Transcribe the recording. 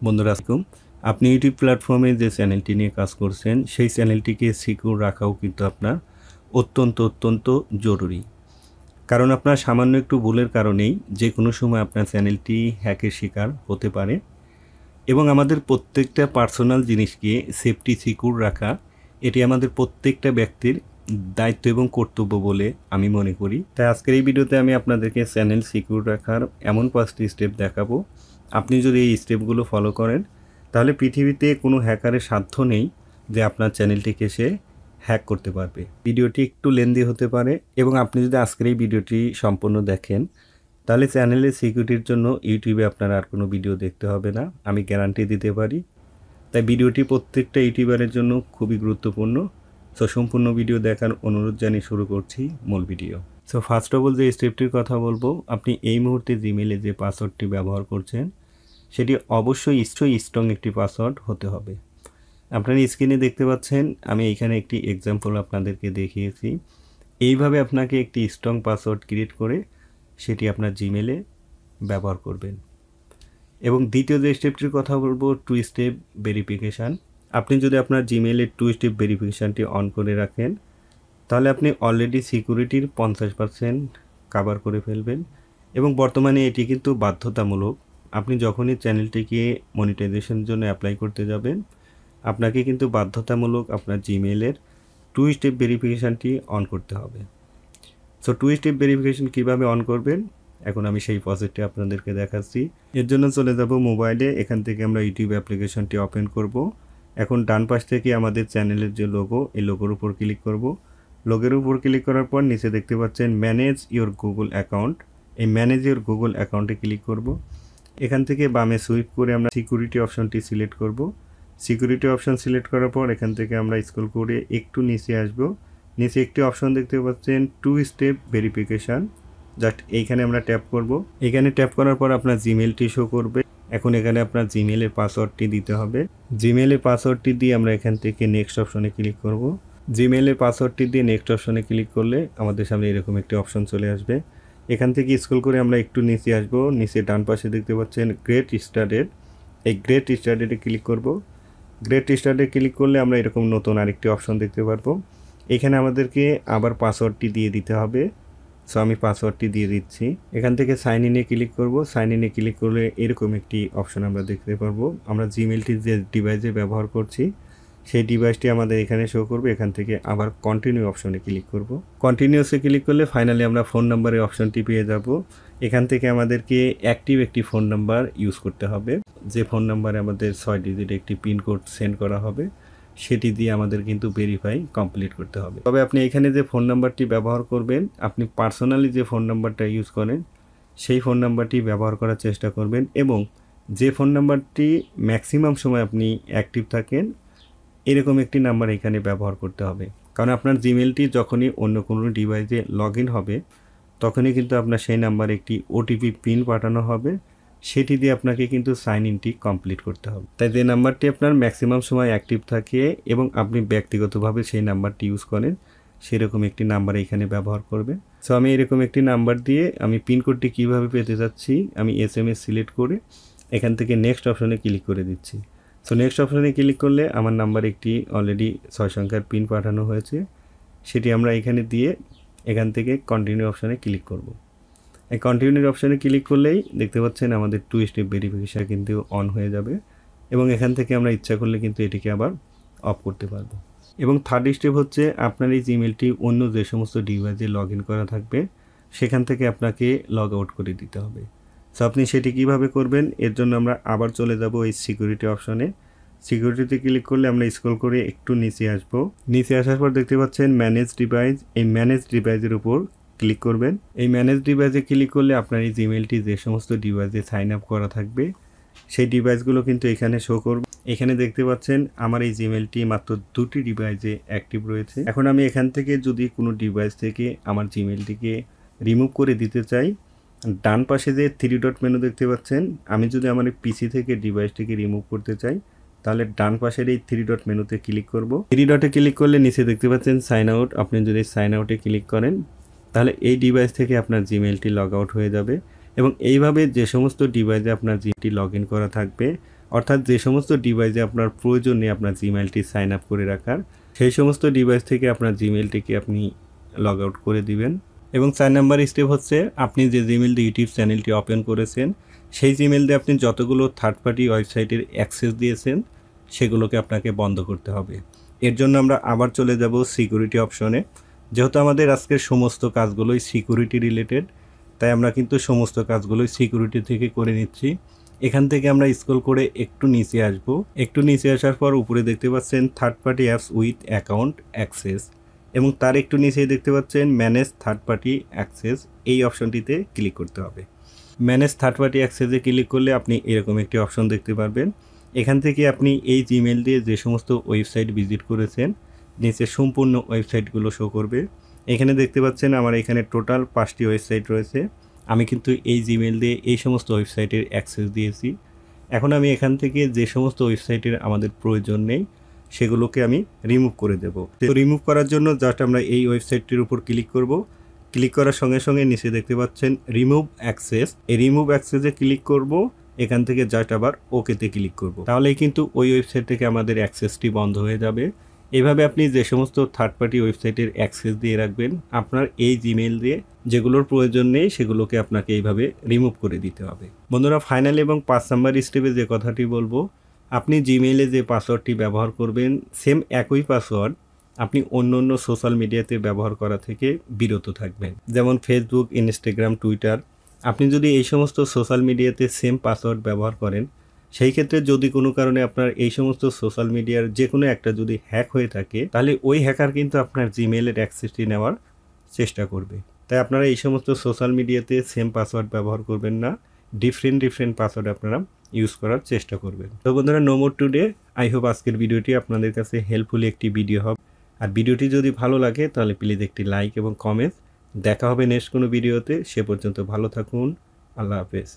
বন্ধুরা আসসালামু আলাইকুম। আপনি ইউটিউব প্ল্যাটফর্মে যে চ্যানেলটি নিয়ে কাজ করছেন সেই চ্যানেলটিকে সিকিউর রাখাও কিন্তু আপনার অত্যন্ত জরুরি। কারণ আপনার সামান্য একটু ভুলের কারণেই যে কোনো সময় আপনার চ্যানেলটি হ্যাকের শিকার হতে পারে এবং আমাদের প্রত্যেকটা পার্সোনাল জিনিসকে সেফটি সিকিউর রাখা এটি আমাদের প্রত্যেকটা ব্যক্তির দায়িত্ব এবং কর্তব্য বলে আমি মনে করি। তাই আজকের এই ভিডিওতে আমি আপনাদেরকে চ্যানেল সিকিউর রাখার এমন 5টি স্টেপ দেখাবো। আপনি যদি এই স্টেপগুলো ফলো করেন তাহলে পৃথিবীতে কোনো হ্যাকারের সাধ্য নেই যে আপনার চ্যানেলটিকে সে হ্যাক করতে পারবে। ভিডিওটি একটু লেন্দি হতে পারে এবং আপনি যদি আজকের এই ভিডিওটি সম্পূর্ণ দেখেন তাহলে চ্যানেলের সিকিউরিটির জন্য ইউটিউবে আপনার আর কোনো ভিডিও দেখতে হবে না, আমি গ্যারান্টি দিতে পারি। তাই ভিডিওটি প্রত্যেকটা ইউটিউবারের জন্য খুবই গুরুত্বপূর্ণ। সো সম্পূর্ণ ভিডিও দেখার অনুরোধ জানিয়ে শুরু করছি মূল video. So first of all যে স্টেপটির কথা বলবো, আপনি এই মুহূর্তে জিমেলে যে পাসওয়ার্ডটি ব্যবহার করছেন সেটি অবশ্যই স্ট্রং একটি পাসওয়ার্ড হতে হবে। আপনারা স্ক্রিনে দেখতে পাচ্ছেন আমি এইখানে একটি এক্সাম্পল আপনাদেরকে দেখিয়েছি। এইভাবে আপনাকে একটি স্ট্রং পাসওয়ার্ড ক্রিয়েট করে সেটি আপনার জিমেলে ব্যবহার করবেন। এবং দ্বিতীয় যে স্টেপটির কথা বলবো, 2 স্টেপ ভেরিফিকেশান। আপনি যদি আপনার জিমেলে 2 স্টেপ ভেরিফিকেশানটি অন করে রাখেন তাহলে আপনি অলরেডি সিকিউরিটির 50% কভার করে ফেলবেন এবং বর্তমানে এটি কিন্তু বাধ্যতামূলক। আপনি যখনই চ্যানেলটিকে মনিটাইজেশনের জন্য অ্যাপ্লাই করতে যাবেন আপনাকে কিন্তু বাধ্যতামূলক আপনার জিমেলের 2 স্টেপ ভেরিফিকেশানটি অন করতে হবে। সো 2 স্টেপ ভেরিফিকেশান কীভাবে অন করবেন এখন আমি সেই প্রসেসটি আপনাদেরকে দেখাচ্ছি। এর জন্য চলে যাব মোবাইলে, এখান থেকে আমরা ইউটিউব অ্যাপ্লিকেশনটি ওপেন করব। এখন ডান পাশ থেকে আমাদের চ্যানেলের যে লোগো, এই লোগোর উপর ক্লিক করব। লোগোর উপর ক্লিক করার পর নিচে দেখতে পাচ্ছেন ম্যানেজ ইওর গুগল অ্যাকাউন্ট। এই ম্যানেজ ইওর গুগল অ্যাকাউন্টে ক্লিক করব। এখান থেকে বামে সুইপ করে আমরা সিকিউরিটি অপশনটি সিলেক্ট করব। সিকিউরিটি অপশন সিলেক্ট করার পর এখান থেকে আমরা স্ক্রল করে একটু নিচে আসব। নিচে একটি অপশন দেখতে পাচ্ছেন 2 স্টেপ ভেরিফিকেশান, জাস্ট এইখানে আমরা ট্যাপ করব। এখানে ট্যাপ করার পর আপনার জিমেলটি শো করবে। এখন এখানে আপনার জিমেলের পাসওয়ার্ডটি দিতে হবে। জিমেলের পাসওয়ার্ডটি দিয়ে আমরা এখান থেকে নেক্সট অপশনে ক্লিক করব। জিমেলের পাসওয়ার্ডটি দিয়ে নেক্সট অপশনে ক্লিক করলে আমাদের সামনে এরকম একটি অপশন চলে আসবে। এখান থেকে স্ক্রল করে আমরা একটু নিচে আসব। নিচে ডান পাশে দেখতে পাচ্ছেন গেট স্টার্টেড, এই গেট স্টার্টেডে ক্লিক করব। গেট স্টার্টেডে ক্লিক করলে আমরা এরকম নতুন আরেকটি অপশন দেখতে পারবো। এখানে আমাদেরকে আবার পাসওয়ার্ডটি দিয়ে দিতে হবে। সো আমি পাসওয়ার্ডটি দিয়ে দিচ্ছি। এখান থেকে সাইন ইনে ক্লিক করব। সাইন ইনে ক্লিক করলে এরকম একটি অপশন আমরা দেখতে পারবো। আমরা জিমেলটি যে ডিভাইসে ব্যবহার করছি সেই ডিভাইসটি আমাদের এখানে শো করবে। এখান থেকে আবার কন্টিনিউ অপশনে ক্লিক করব। কন্টিনিউসে ক্লিক করলে ফাইনালি আমরা ফোন নাম্বারের অপশনটি পেয়ে যাব। এখান থেকে আমাদেরকে অ্যাক্টিভ একটি ফোন নাম্বার ইউজ করতে হবে, যে ফোন নাম্বারে আমাদের 6 ডিজিট একটি পিন কোড সেন্ড করা হবে সেটি দিয়ে আমাদের কিন্তু ভেরিফাই কমপ্লিট করতে হবে। তবে আপনি এখানে যে ফোন নাম্বারটি ব্যবহার করবেন, আপনি পার্সোনালি যে ফোন নাম্বারটা ইউজ করেন সেই ফোন নাম্বারটি ব্যবহার করার চেষ্টা করবেন এবং যে ফোন নাম্বারটি ম্যাক্সিমাম সময় আপনি অ্যাক্টিভ থাকেন এরকম একটি নাম্বার এখানে ব্যবহার করতে হবে। কারণ আপনার জিমেলটি যখনই অন্য কোনো ডিভাইসে লগ ইন হবে তখনই কিন্তু আপনার সেই নাম্বারে একটি ওটিপি পিন পাঠানো হবে, সেটি দিয়ে আপনাকে কিন্তু সাইন ইনটি কমপ্লিট করতে হবে। তাই যে নাম্বারটি আপনার ম্যাক্সিমাম সময় অ্যাক্টিভ থাকে এবং আপনি ব্যক্তিগতভাবে সেই নাম্বারটি ইউজ করেন সেরকম একটি নাম্বার এখানে ব্যবহার করবেন। সো আমি এরকম একটি নাম্বার দিয়ে আমি পিনকোডটি কীভাবে পেতে যাচ্ছি আমি SMS সিলেক্ট করে এখান থেকে নেক্সট অপশনে ক্লিক করে দিচ্ছি। সো নেক্সট অপশনে ক্লিক করলে আমার নাম্বার একটি অলরেডি 6 সংখ্যার পিন পাঠানো হয়েছে, সেটি আমরা এখানে দিয়ে এখান থেকে কন্টিনিউ অপশনে ক্লিক করব। এই কন্টিনিউর অপশানে ক্লিক করলেই দেখতে পাচ্ছেন আমাদের 2 স্টেপ ভেরিফিকেশান কিন্তু অন হয়ে যাবে এবং এখান থেকে আমরা ইচ্ছা করলে কিন্তু এটিকে আবার অফ করতে পারবো। এবং থার্ড স্টেপ হচ্ছে আপনার এই জিমেলটি অন্য যে সমস্ত ডিভাইসে লগ ইন করা থাকবে সেখান থেকে আপনাকে লগ আউট করে দিতে হবে। সো আপনি সেটি কিভাবে করবেন, এর জন্য আমরা আবার চলে যাব এই সিকিউরিটি অপশনে। সিকিউরিটিতে ক্লিক করলে আমরা স্ক্রল করে একটু নিচে আসব। নিচে আসার পর দেখতে পাচ্ছেন ম্যানেজ ডিভাইস, এই ম্যানেজ ডিভাইসের উপর ক্লিক করবেন। এই ম্যানেজ ডিভাইসে ক্লিক করলে আপনার এই জিমেলটি যে সমস্ত ডিভাইসে সাইন আপ করা থাকবে সেই ডিভাইসগুলো কিন্তু এখানে শো করবে। এখানে দেখতে পাচ্ছেন আমার এই জিমেলটি মাত্র 2টি ডিভাইসে অ্যাক্টিভ রয়েছে। এখন আমি এখান থেকে যদি কোনো ডিভাইস থেকে আমার জিমেলটিকে রিমুভ করে দিতে চাই, ডান পাশে যে 3 ডট মেনু দেখতে পাচ্ছেন, আমি যদি আমার পিসি থেকে ডিভাইসটিকে রিমুভ করতে চাই তাহলে ডান পাশের এই 3 ডট মেনুতে ক্লিক করব। 3 ডটে ক্লিক করলে নিচে দেখতে পাচ্ছেন সাইন আউট। আপনি যদি সাইন আউটে ক্লিক করেন তাহলে এই ডিভাইস থেকে আপনার জিমেলটি লগ আউট হয়ে যাবে এবং এইভাবে যে সমস্ত ডিভাইসে আপনার জিমেলটি লগ ইন করা থাকবে অর্থাৎ যে সমস্ত ডিভাইসে আপনার প্রয়োজন নেই আপনার জিমেইলটি সাইন আপ করে রাখার, সেই সমস্ত ডিভাইস থেকে আপনার জিমেইলটিকে আপনি লগ আউট করে দিবেন। এবং 4 নাম্বার স্টেপ হচ্ছে আপনি যে জিমেইল দিয়ে ইউটিউব চ্যানেলটি ওপেন করেছেন সেই জিমেইল দিয়ে আপনি যতগুলো থার্ড পার্টি ওয়েবসাইটের অ্যাক্সেস দিয়েছেন সেগুলোকে আপনাকে বন্ধ করতে হবে। এর জন্য আমরা আবার চলে যাব সিকিউরিটি অপশনে। যেহেতু আমাদের আজকের সমস্ত কাজগুলোই সিকিউরিটি রিলেটেড, তাই আমরা কিন্তু সমস্ত কাজগুলোই সিকিউরিটি থেকে করে নিচ্ছি। এখান থেকে আমরা স্ক্রল করে একটু নিচে আসব। একটু নিচে আসার পর উপরে দেখতে পাচ্ছেন third party apps with account access, এবং তার একটু নিচে দেখতে পাচ্ছেন ম্যানেজ থার্ড পার্টি অ্যাক্সেস। এই অপশনটিতে ক্লিক করতে হবে। ম্যানেজ থার্ড পার্টি অ্যাক্সেসে ক্লিক করলে আপনি এরকম একটি অপশন দেখতে পারবেন। এখান থেকে আপনি এই জিমেইল দিয়ে যে সমস্ত ওয়েবসাইট ভিজিট করেছেন নিচে সম্পূর্ণ ওয়েবসাইটগুলো শো করবে। এখানে দেখতে পাচ্ছেন আমার এখানে টোটাল 5টি ওয়েবসাইট রয়েছে। আমি কিন্তু এই জিমেইল দিয়ে এই সমস্ত ওয়েবসাইটের অ্যাক্সেস দিয়েছি। এখন আমি এখান থেকে যে সমস্ত ওয়েবসাইটের আমাদের প্রয়োজন নেই সেগুলোকে আমি রিমুভ করে দেব। তো রিমুভ করার জন্য জাস্ট আমরা এই ওয়েবসাইটটির উপর ক্লিক করব। ক্লিক করার সঙ্গে সঙ্গে নিচে দেখতে পাচ্ছেন রিমুভ অ্যাক্সেস। এই রিমুভ অ্যাক্সেসে ক্লিক করব, এখান থেকে জাস্ট আবার ওকেতে ক্লিক করব। তাহলেই কিন্তু ওই ওয়েবসাইট থেকে আমাদের অ্যাক্সেসটি বন্ধ হয়ে যাবে। এভাবে আপনি যে সমস্ত থার্ড পার্টি ওয়েবসাইটের অ্যাক্সেস দিয়ে রাখবেন আপনার এই জিমেইল দিয়ে যেগুলোর প্রয়োজন নেই সেগুলোকে আপনাকে এইভাবে রিমুভ করে দিতে হবে। বন্ধুরা, ফাইনাল এবং 5 নাম্বার স্টেপে যে কথাটি বলবো, আপনি জিমেইলে যে পাসওয়ার্ডটি ব্যবহার করবেন সেম একই পাসওয়ার্ড আপনি অন্য অন্য সোশ্যাল মিডিয়াতে ব্যবহার করা থেকে বিরত থাকবেন। যেমন ফেসবুক, ইনস্টাগ্রাম, টুইটার। আপনি যদি এই সমস্ত সোশ্যাল মিডিয়াতে সেম পাসওয়ার্ড ব্যবহার করেন, সেই ক্ষেত্রে যদি কোনো কারণে আপনার এই সমস্ত সোশ্যাল মিডিয়ার যে কোনো একটা যদি হ্যাক হয়ে থাকে তাহলে ওই হ্যাকার কিন্তু আপনার জিমেইলের অ্যাক্সেসটি নেওয়ার চেষ্টা করবে। তাই আপনারা এই সমস্ত সোশ্যাল মিডিয়াতে সেম পাসওয়ার্ড ব্যবহার করবেন না, ডিফারেন্ট পাসওয়ার্ড আপনারা ইউজ করার চেষ্টা করবেন। তো বন্ধুরা, no more today. I hope আজকের ভিডিওটি আপনাদের কাছে হেল্পফুল একটি ভিডিও হবে। আর ভিডিওটি যদি ভালো লাগে তাহলে প্লিজ একটি লাইক এবং কমেন্ট। দেখা হবে নেক্সট কোনো ভিডিওতে। সে পর্যন্ত ভালো থাকুন। আল্লাহ হাফেজ।